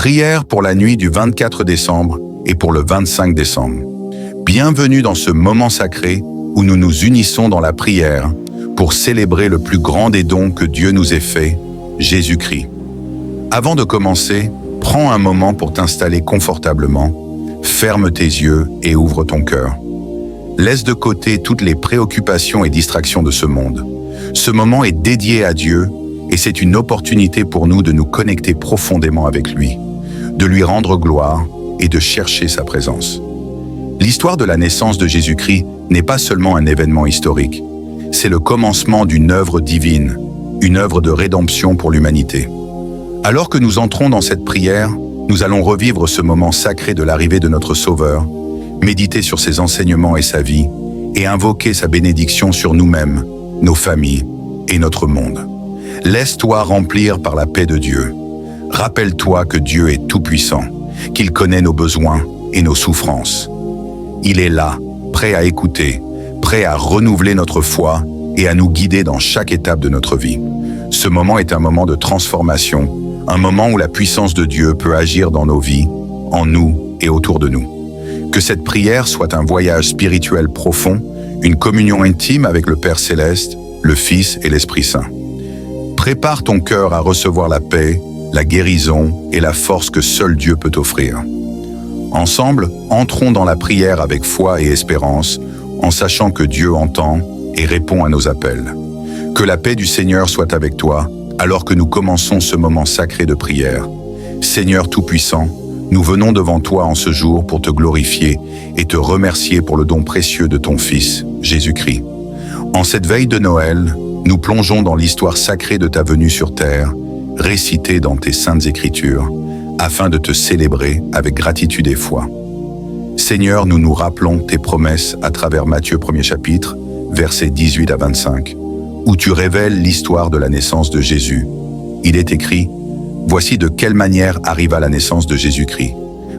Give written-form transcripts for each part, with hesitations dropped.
Prière pour la nuit du 24 décembre et pour le 25 décembre. Bienvenue dans ce moment sacré où nous nous unissons dans la prière pour célébrer le plus grand des dons que Dieu nous ait fait, Jésus-Christ. Avant de commencer, prends un moment pour t'installer confortablement, ferme tes yeux et ouvre ton cœur. Laisse de côté toutes les préoccupations et distractions de ce monde. Ce moment est dédié à Dieu et c'est une opportunité pour nous de nous connecter profondément avec lui, de lui rendre gloire et de chercher sa présence. L'histoire de la naissance de Jésus-Christ n'est pas seulement un événement historique, c'est le commencement d'une œuvre divine, une œuvre de rédemption pour l'humanité. Alors que nous entrons dans cette prière, nous allons revivre ce moment sacré de l'arrivée de notre Sauveur, méditer sur ses enseignements et sa vie, et invoquer sa bénédiction sur nous-mêmes, nos familles et notre monde. Laisse-toi remplir par la paix de Dieu. Rappelle-toi que Dieu est tout-puissant, qu'il connaît nos besoins et nos souffrances. Il est là, prêt à écouter, prêt à renouveler notre foi et à nous guider dans chaque étape de notre vie. Ce moment est un moment de transformation, un moment où la puissance de Dieu peut agir dans nos vies, en nous et autour de nous. Que cette prière soit un voyage spirituel profond, une communion intime avec le Père Céleste, le Fils et l'Esprit Saint. Prépare ton cœur à recevoir la paix, la guérison et la force que seul Dieu peut offrir. Ensemble, entrons dans la prière avec foi et espérance, en sachant que Dieu entend et répond à nos appels. Que la paix du Seigneur soit avec toi, alors que nous commençons ce moment sacré de prière. Seigneur Tout-Puissant, nous venons devant toi en ce jour pour te glorifier et te remercier pour le don précieux de ton Fils, Jésus-Christ. En cette veille de Noël, nous plongeons dans l'histoire sacrée de ta venue sur terre, récitée dans tes saintes Écritures, afin de te célébrer avec gratitude et foi. Seigneur, nous nous rappelons tes promesses à travers Matthieu 1er chapitre, versets 18 à 25, où tu révèles l'histoire de la naissance de Jésus. Il est écrit: « Voici de quelle manière arriva la naissance de Jésus-Christ.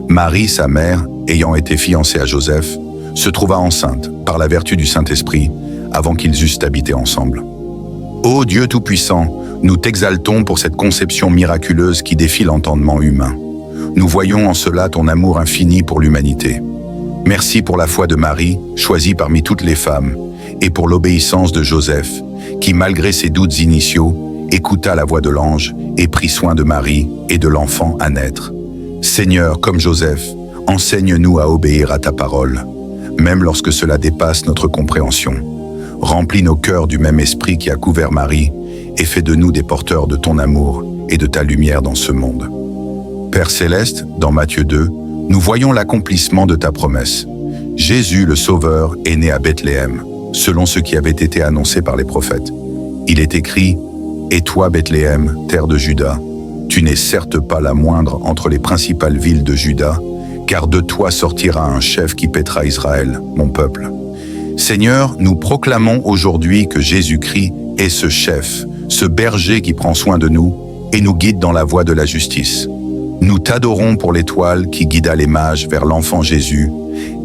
Marie, sa mère, ayant été fiancée à Joseph, se trouva enceinte par la vertu du Saint-Esprit avant qu'ils eussent habité ensemble. Ô Dieu Tout-Puissant, nous t'exaltons pour cette conception miraculeuse qui défie l'entendement humain. Nous voyons en cela ton amour infini pour l'humanité. Merci pour la foi de Marie, choisie parmi toutes les femmes, et pour l'obéissance de Joseph, qui, malgré ses doutes initiaux, écouta la voix de l'ange et prit soin de Marie et de l'enfant à naître. Seigneur, comme Joseph, enseigne-nous à obéir à ta parole, même lorsque cela dépasse notre compréhension. Remplis nos cœurs du même esprit qui a couvert Marie et fais de nous des porteurs de ton amour et de ta lumière dans ce monde. Père Céleste, dans Matthieu 2, nous voyons l'accomplissement de ta promesse. Jésus, le Sauveur, est né à Bethléem, selon ce qui avait été annoncé par les prophètes. Il est écrit: « Et toi, Bethléem, terre de Juda, tu n'es certes pas la moindre entre les principales villes de Juda, car de toi sortira un chef qui paîtra Israël, mon peuple. » Seigneur, nous proclamons aujourd'hui que Jésus-Christ est ce chef, ce berger qui prend soin de nous et nous guide dans la voie de la justice. Nous t'adorons pour l'étoile qui guida les mages vers l'enfant Jésus,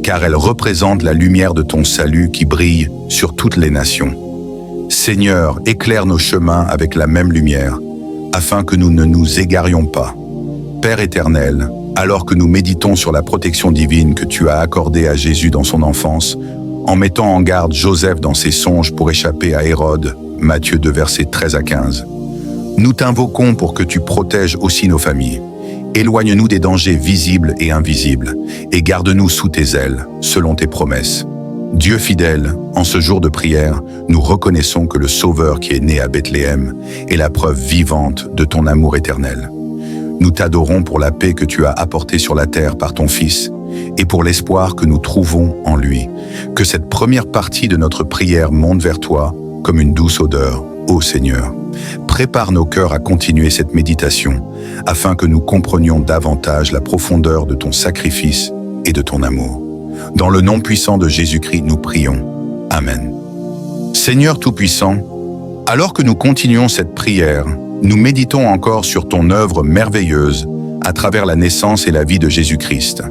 car elle représente la lumière de ton salut qui brille sur toutes les nations. Seigneur, éclaire nos chemins avec la même lumière, afin que nous ne nous égarions pas. Père éternel, alors que nous méditons sur la protection divine que tu as accordée à Jésus dans son enfance, en mettant en garde Joseph dans ses songes pour échapper à Hérode, Matthieu 2, versets 13 à 15. Nous t'invoquons pour que tu protèges aussi nos familles. Éloigne-nous des dangers visibles et invisibles, et garde-nous sous tes ailes, selon tes promesses. Dieu fidèle, en ce jour de prière, nous reconnaissons que le Sauveur qui est né à Bethléem est la preuve vivante de ton amour éternel. Nous t'adorons pour la paix que tu as apportée sur la terre par ton Fils, et pour l'espoir que nous trouvons en lui. Que cette première partie de notre prière monte vers toi comme une douce odeur, ô Seigneur. Prépare nos cœurs à continuer cette méditation, afin que nous comprenions davantage la profondeur de ton sacrifice et de ton amour. Dans le nom puissant de Jésus-Christ, nous prions. Amen. Seigneur Tout-Puissant, alors que nous continuons cette prière, nous méditons encore sur ton œuvre merveilleuse à travers la naissance et la vie de Jésus-Christ.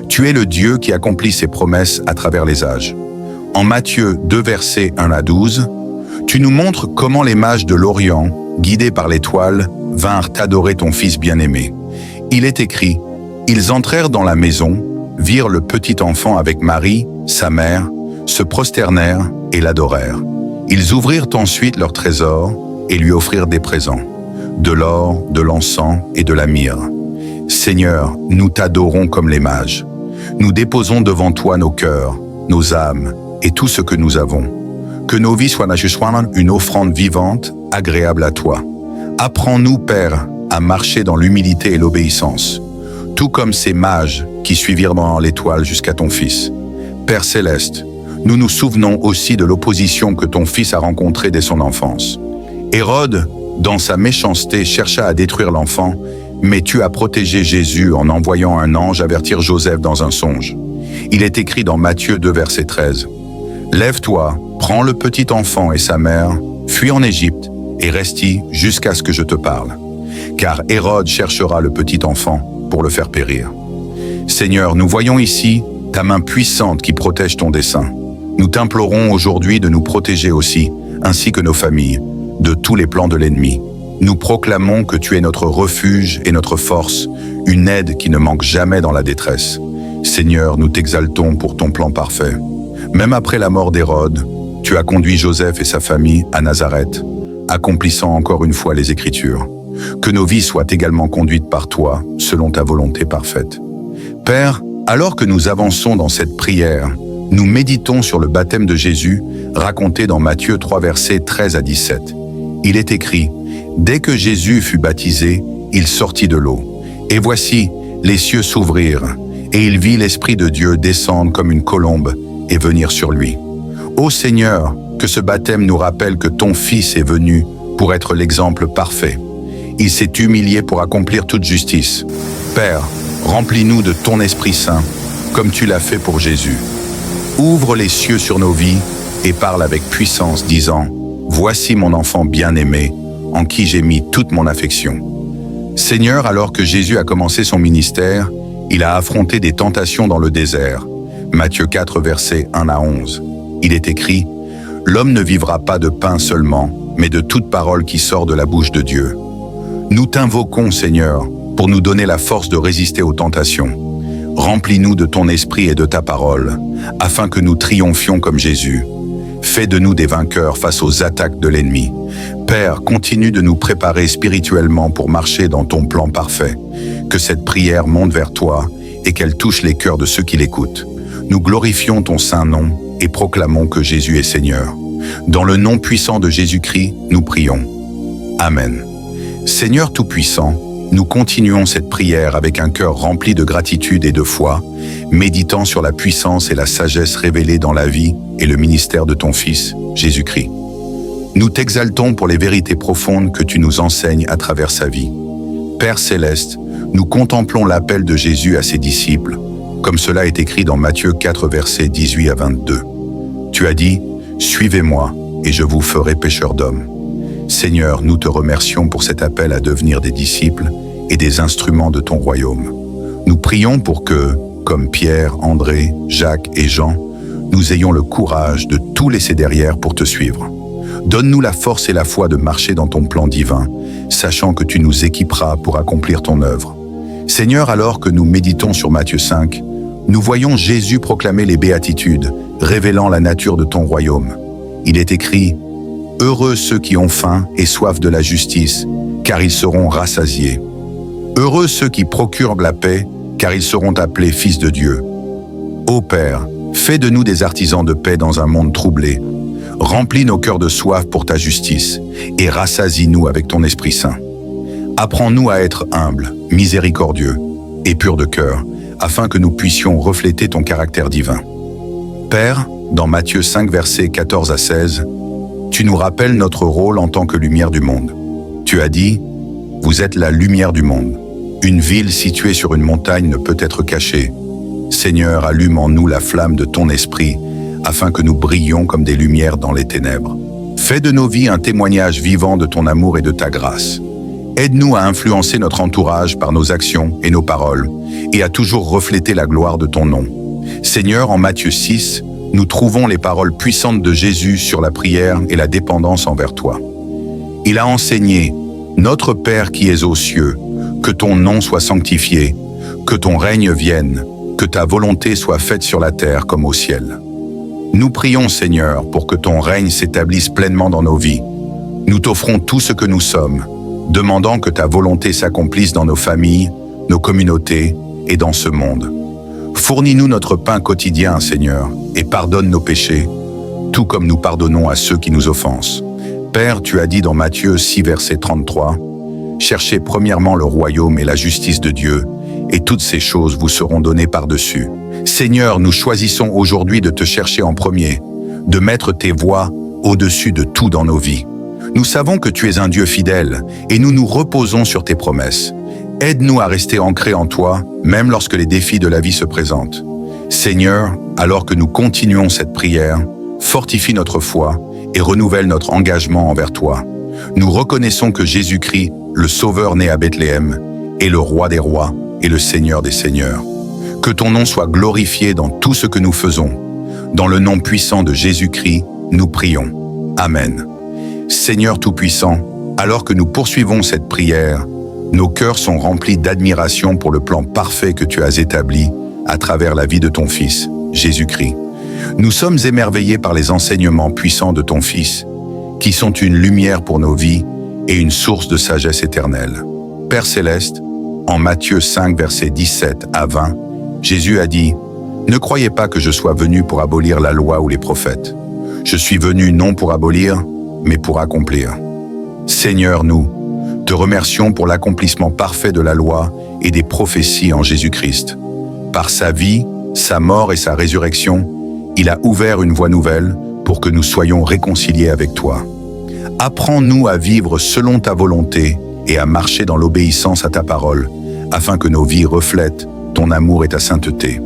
Tu es le Dieu qui accomplit ses promesses à travers les âges. En Matthieu 2, versets 1 à 12, tu nous montres comment les mages de l'Orient, guidés par l'étoile, vinrent adorer ton Fils bien-aimé. Il est écrit, « Ils entrèrent dans la maison, virent le petit enfant avec Marie, sa mère, se prosternèrent et l'adorèrent. Ils ouvrirent ensuite leur trésor et lui offrirent des présents, de l'or, de l'encens et de la myrrhe. Seigneur, nous t'adorons comme les mages. Nous déposons devant toi nos cœurs, nos âmes et tout ce que nous avons. Que nos vies soient une offrande vivante, agréable à toi. Apprends-nous, Père, à marcher dans l'humilité et l'obéissance, tout comme ces mages qui suivirent dans l'étoile jusqu'à ton Fils. Père céleste, nous nous souvenons aussi de l'opposition que ton Fils a rencontrée dès son enfance. Hérode, dans sa méchanceté, chercha à détruire l'enfant, mais tu as protégé Jésus en envoyant un ange avertir Joseph dans un songe. Il est écrit dans Matthieu 2, verset 13. « Lève-toi, prends le petit enfant et sa mère, fuis en Égypte et reste-y jusqu'à ce que je te parle. Car Hérode cherchera le petit enfant pour le faire périr. » Seigneur, nous voyons ici ta main puissante qui protège ton dessein. Nous t'implorons aujourd'hui de nous protéger aussi, ainsi que nos familles, de tous les plans de l'ennemi. Nous proclamons que tu es notre refuge et notre force, une aide qui ne manque jamais dans la détresse. Seigneur, nous t'exaltons pour ton plan parfait. Même après la mort d'Hérode, tu as conduit Joseph et sa famille à Nazareth, accomplissant encore une fois les Écritures. Que nos vies soient également conduites par toi, selon ta volonté parfaite. Père, alors que nous avançons dans cette prière, nous méditons sur le baptême de Jésus, raconté dans Matthieu 3, versets 13 à 17. Il est écrit, « Dès que Jésus fut baptisé, il sortit de l'eau. Et voici, les cieux s'ouvrirent, et il vit l'Esprit de Dieu descendre comme une colombe et venir sur lui. Ô Seigneur, que ce baptême nous rappelle que ton Fils est venu pour être l'exemple parfait. Il s'est humilié pour accomplir toute justice. Père, remplis-nous de ton Esprit Saint, comme tu l'as fait pour Jésus. Ouvre les cieux sur nos vies et parle avec puissance, disant « Voici mon enfant bien-aimé, en qui j'ai mis toute mon affection. » Seigneur, alors que Jésus a commencé son ministère, il a affronté des tentations dans le désert. Matthieu 4, versets 1 à 11. Il est écrit « L'homme ne vivra pas de pain seulement, mais de toute parole qui sort de la bouche de Dieu. » Nous t'invoquons, Seigneur, pour nous donner la force de résister aux tentations. Remplis-nous de ton esprit et de ta parole, afin que nous triomphions comme Jésus. Fais de nous des vainqueurs face aux attaques de l'ennemi. Père, continue de nous préparer spirituellement pour marcher dans ton plan parfait. Que cette prière monte vers toi et qu'elle touche les cœurs de ceux qui l'écoutent. Nous glorifions ton saint nom et proclamons que Jésus est Seigneur. Dans le nom puissant de Jésus-Christ, nous prions. Amen. Seigneur Tout-Puissant, nous continuons cette prière avec un cœur rempli de gratitude et de foi, méditant sur la puissance et la sagesse révélées dans la vie et le ministère de ton Fils, Jésus-Christ. Nous t'exaltons pour les vérités profondes que tu nous enseignes à travers sa vie. Père céleste, nous contemplons l'appel de Jésus à ses disciples, comme cela est écrit dans Matthieu 4, versets 18 à 22. Tu as dit, « Suivez-moi, et je vous ferai pécheurs d'hommes. » Seigneur, nous te remercions pour cet appel à devenir des disciples et des instruments de ton royaume. Nous prions pour que, comme Pierre, André, Jacques et Jean, nous ayons le courage de tout laisser derrière pour te suivre. Donne-nous la force et la foi de marcher dans ton plan divin, sachant que tu nous équiperas pour accomplir ton œuvre. Seigneur, alors que nous méditons sur Matthieu 5, nous voyons Jésus proclamer les béatitudes, révélant la nature de ton royaume. Il est écrit « Heureux ceux qui ont faim et soif de la justice, car ils seront rassasiés. Heureux ceux qui procurent la paix, car ils seront appelés fils de Dieu. Ô Père, fais de nous des artisans de paix dans un monde troublé. Remplis nos cœurs de soif pour ta justice et rassasie-nous avec ton Esprit Saint. Apprends-nous à être humbles, miséricordieux et purs de cœur, afin que nous puissions refléter ton caractère divin. Père, dans Matthieu 5, versets 14 à 16, tu nous rappelles notre rôle en tant que lumière du monde. Tu as dit, « Vous êtes la lumière du monde. Une ville située sur une montagne ne peut être cachée. Seigneur, allume en nous la flamme de ton esprit, afin que nous brillions comme des lumières dans les ténèbres. Fais de nos vies un témoignage vivant de ton amour et de ta grâce. Aide-nous à influencer notre entourage par nos actions et nos paroles, et à toujours refléter la gloire de ton nom. Seigneur, en Matthieu 6, nous trouvons les paroles puissantes de Jésus sur la prière et la dépendance envers toi. Il a enseigné « Notre Père qui es aux cieux, que ton nom soit sanctifié, que ton règne vienne, que ta volonté soit faite sur la terre comme au ciel. Nous prions, Seigneur, pour que ton règne s'établisse pleinement dans nos vies. Nous t'offrons tout ce que nous sommes, demandant que ta volonté s'accomplisse dans nos familles, nos communautés et dans ce monde. Fournis-nous notre pain quotidien, Seigneur, et pardonne nos péchés, tout comme nous pardonnons à ceux qui nous offensent. Père, tu as dit dans Matthieu 6, verset 33, « Cherchez premièrement le royaume et la justice de Dieu, et toutes ces choses vous seront données par-dessus. » Seigneur, nous choisissons aujourd'hui de te chercher en premier, de mettre tes voies au-dessus de tout dans nos vies. Nous savons que tu es un Dieu fidèle, et nous nous reposons sur tes promesses. Aide-nous à rester ancrés en toi, même lorsque les défis de la vie se présentent. Seigneur, alors que nous continuons cette prière, fortifie notre foi et renouvelle notre engagement envers toi. Nous reconnaissons que Jésus-Christ, le Sauveur né à Bethléem, est le Roi des rois et le Seigneur des seigneurs. Que ton nom soit glorifié dans tout ce que nous faisons. Dans le nom puissant de Jésus-Christ, nous prions. Amen. Seigneur Tout-Puissant, alors que nous poursuivons cette prière, nos cœurs sont remplis d'admiration pour le plan parfait que tu as établi à travers la vie de ton Fils, Jésus-Christ. Nous sommes émerveillés par les enseignements puissants de ton Fils, qui sont une lumière pour nos vies et une source de sagesse éternelle. Père Céleste, en Matthieu 5, versets 17 à 20, Jésus a dit « Ne croyez pas que je sois venu pour abolir la loi ou les prophètes. Je suis venu non pour abolir, mais pour accomplir. » Seigneur, nous te remercions pour l'accomplissement parfait de la loi et des prophéties en Jésus-Christ. Par sa vie, sa mort et sa résurrection, il a ouvert une voie nouvelle pour que nous soyons réconciliés avec toi. Apprends-nous à vivre selon ta volonté et à marcher dans l'obéissance à ta parole, afin que nos vies reflètent ton amour et ta sainteté.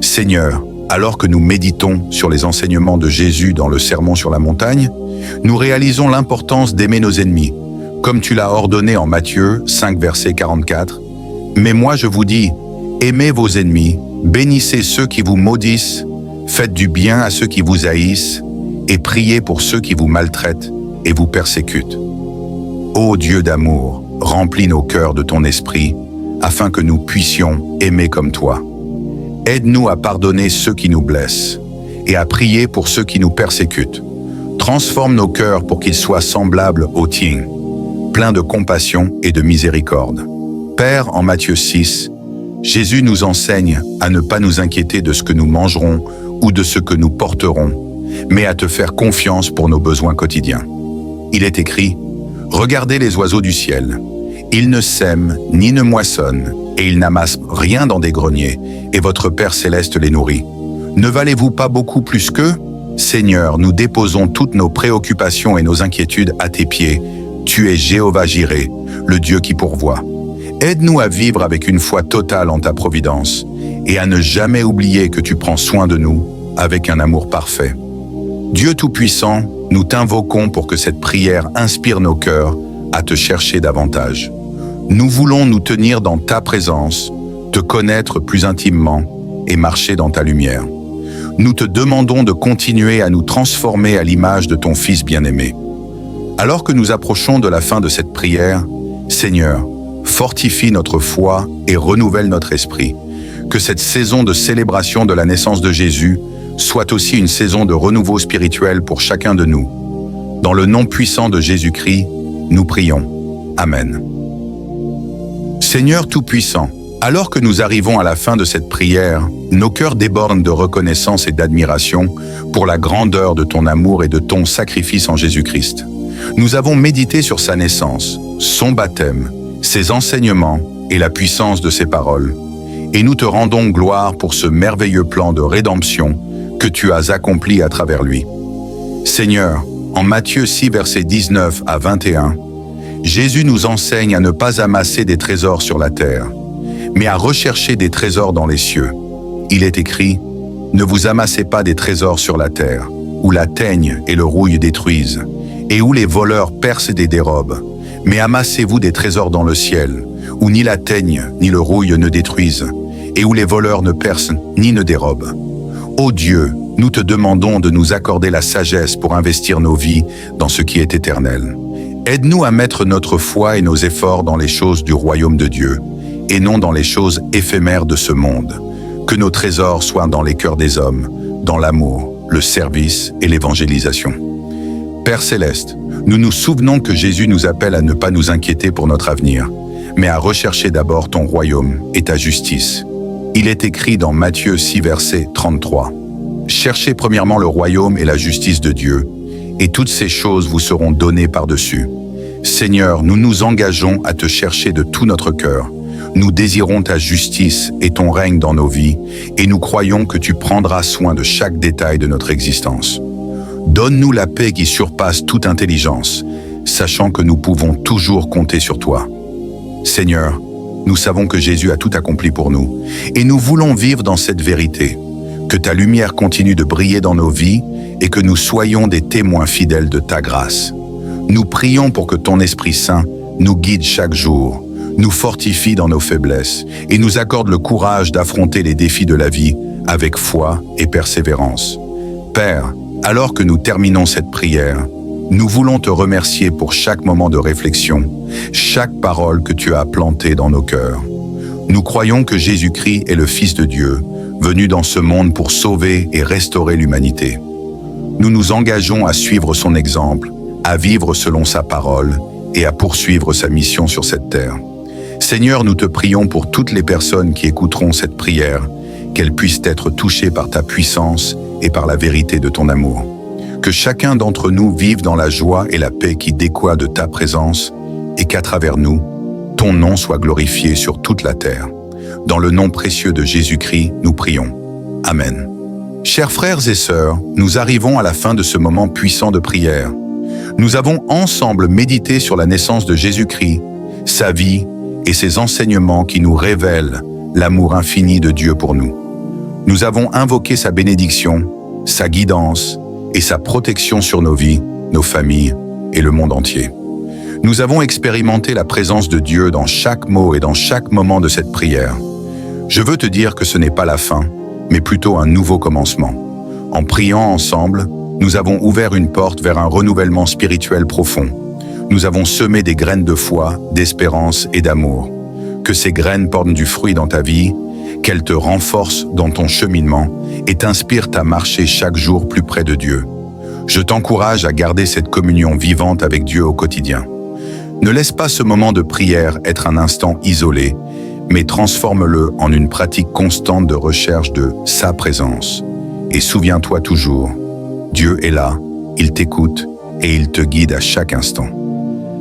Seigneur, alors que nous méditons sur les enseignements de Jésus dans le Sermon sur la montagne, nous réalisons l'importance d'aimer nos ennemis, comme tu l'as ordonné en Matthieu 5, verset 44. « Mais moi je vous dis, aimez vos ennemis, bénissez ceux qui vous maudissent, faites du bien à ceux qui vous haïssent, et priez pour ceux qui vous maltraitent et vous persécutent. Ô Dieu d'amour, remplis nos cœurs de ton esprit, afin que nous puissions aimer comme toi. Aide-nous à pardonner ceux qui nous blessent, et à prier pour ceux qui nous persécutent. Transforme nos cœurs pour qu'ils soient semblables au tien, pleins de compassion et de miséricorde. Père, en Matthieu 6, Jésus nous enseigne à ne pas nous inquiéter de ce que nous mangerons ou de ce que nous porterons, mais à te faire confiance pour nos besoins quotidiens. Il est écrit « Regardez les oiseaux du ciel. Ils ne sèment ni ne moissonnent, et ils n'amassent rien dans des greniers, et votre Père céleste les nourrit. Ne valez-vous pas beaucoup plus qu'eux? Seigneur, nous déposons toutes nos préoccupations et nos inquiétudes à tes pieds. Tu es Jéhovah Jireh, le Dieu qui pourvoit. Aide-nous à vivre avec une foi totale en ta providence et à ne jamais oublier que tu prends soin de nous avec un amour parfait. Dieu Tout-Puissant, nous t'invoquons pour que cette prière inspire nos cœurs à te chercher davantage. Nous voulons nous tenir dans ta présence, te connaître plus intimement et marcher dans ta lumière. Nous te demandons de continuer à nous transformer à l'image de ton Fils bien-aimé. Alors que nous approchons de la fin de cette prière, Seigneur, fortifie notre foi et renouvelle notre esprit. Que cette saison de célébration de la naissance de Jésus soit aussi une saison de renouveau spirituel pour chacun de nous. Dans le nom puissant de Jésus-Christ, nous prions. Amen. Seigneur Tout-Puissant, alors que nous arrivons à la fin de cette prière, nos cœurs débordent de reconnaissance et d'admiration pour la grandeur de ton amour et de ton sacrifice en Jésus-Christ. Nous avons médité sur sa naissance, son baptême, ses enseignements et la puissance de ses paroles. Et nous te rendons gloire pour ce merveilleux plan de rédemption que tu as accompli à travers lui. Seigneur, en Matthieu 6, versets 19 à 21, Jésus nous enseigne à ne pas amasser des trésors sur la terre, mais à rechercher des trésors dans les cieux. Il est écrit « Ne vous amassez pas des trésors sur la terre, où la teigne et le rouille détruisent, et où les voleurs percent et dérobent, mais amassez-vous des trésors dans le ciel, où ni la teigne ni le rouille ne détruisent, et où les voleurs ne percent ni ne dérobent. Ô Dieu, nous te demandons de nous accorder la sagesse pour investir nos vies dans ce qui est éternel. Aide-nous à mettre notre foi et nos efforts dans les choses du royaume de Dieu, et non dans les choses éphémères de ce monde. Que nos trésors soient dans les cœurs des hommes, dans l'amour, le service et l'évangélisation. Père Céleste, nous nous souvenons que Jésus nous appelle à ne pas nous inquiéter pour notre avenir, mais à rechercher d'abord ton royaume et ta justice. Il est écrit dans Matthieu 6, verset 33. « Cherchez premièrement le royaume et la justice de Dieu, et toutes ces choses vous seront données par-dessus. Seigneur, nous nous engageons à te chercher de tout notre cœur. Nous désirons ta justice et ton règne dans nos vies, et nous croyons que tu prendras soin de chaque détail de notre existence. Donne-nous la paix qui surpasse toute intelligence, sachant que nous pouvons toujours compter sur toi. Seigneur, nous savons que Jésus a tout accompli pour nous, et nous voulons vivre dans cette vérité. Que ta lumière continue de briller dans nos vies et que nous soyons des témoins fidèles de ta grâce. Nous prions pour que ton Esprit Saint nous guide chaque jour, nous fortifie dans nos faiblesses et nous accorde le courage d'affronter les défis de la vie avec foi et persévérance. Père, alors que nous terminons cette prière, nous voulons te remercier pour chaque moment de réflexion, chaque parole que tu as plantée dans nos cœurs. Nous croyons que Jésus-Christ est le Fils de Dieu, venu dans ce monde pour sauver et restaurer l'humanité. Nous nous engageons à suivre son exemple, à vivre selon sa parole et à poursuivre sa mission sur cette terre. Seigneur, nous te prions pour toutes les personnes qui écouteront cette prière, qu'elles puissent être touchées par ta puissance et par la vérité de ton amour. Que chacun d'entre nous vive dans la joie et la paix qui découlent de ta présence et qu'à travers nous, ton nom soit glorifié sur toute la terre. Dans le nom précieux de Jésus-Christ, nous prions. Amen. Chers frères et sœurs, nous arrivons à la fin de ce moment puissant de prière. Nous avons ensemble médité sur la naissance de Jésus-Christ, sa vie et ses enseignements qui nous révèlent l'amour infini de Dieu pour nous. Nous avons invoqué sa bénédiction, sa guidance et sa protection sur nos vies, nos familles et le monde entier. Nous avons expérimenté la présence de Dieu dans chaque mot et dans chaque moment de cette prière. Je veux te dire que ce n'est pas la fin, mais plutôt un nouveau commencement. En priant ensemble, nous avons ouvert une porte vers un renouvellement spirituel profond. Nous avons semé des graines de foi, d'espérance et d'amour. Que ces graines portent du fruit dans ta vie, qu'elles te renforcent dans ton cheminement et t'inspirent à marcher chaque jour plus près de Dieu. Je t'encourage à garder cette communion vivante avec Dieu au quotidien. Ne laisse pas ce moment de prière être un instant isolé, mais transforme-le en une pratique constante de recherche de sa présence. Et souviens-toi toujours, Dieu est là, il t'écoute et il te guide à chaque instant.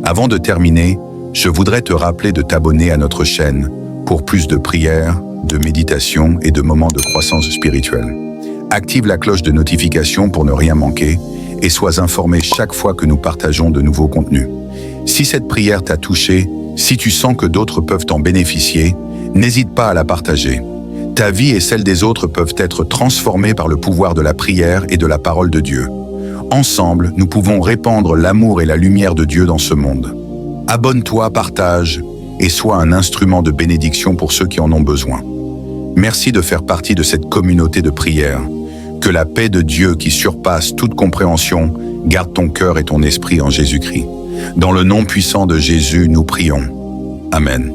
Avant de terminer, je voudrais te rappeler de t'abonner à notre chaîne pour plus de prières, de méditation et de moments de croissance spirituelle. Active la cloche de notification pour ne rien manquer et sois informé chaque fois que nous partageons de nouveaux contenus. Si cette prière t'a touché, si tu sens que d'autres peuvent en bénéficier, n'hésite pas à la partager. Ta vie et celle des autres peuvent être transformées par le pouvoir de la prière et de la parole de Dieu. Ensemble, nous pouvons répandre l'amour et la lumière de Dieu dans ce monde. Abonne-toi, partage et sois un instrument de bénédiction pour ceux qui en ont besoin. Merci de faire partie de cette communauté de prière. Que la paix de Dieu qui surpasse toute compréhension garde ton cœur et ton esprit en Jésus-Christ. Dans le nom puissant de Jésus, nous prions. Amen.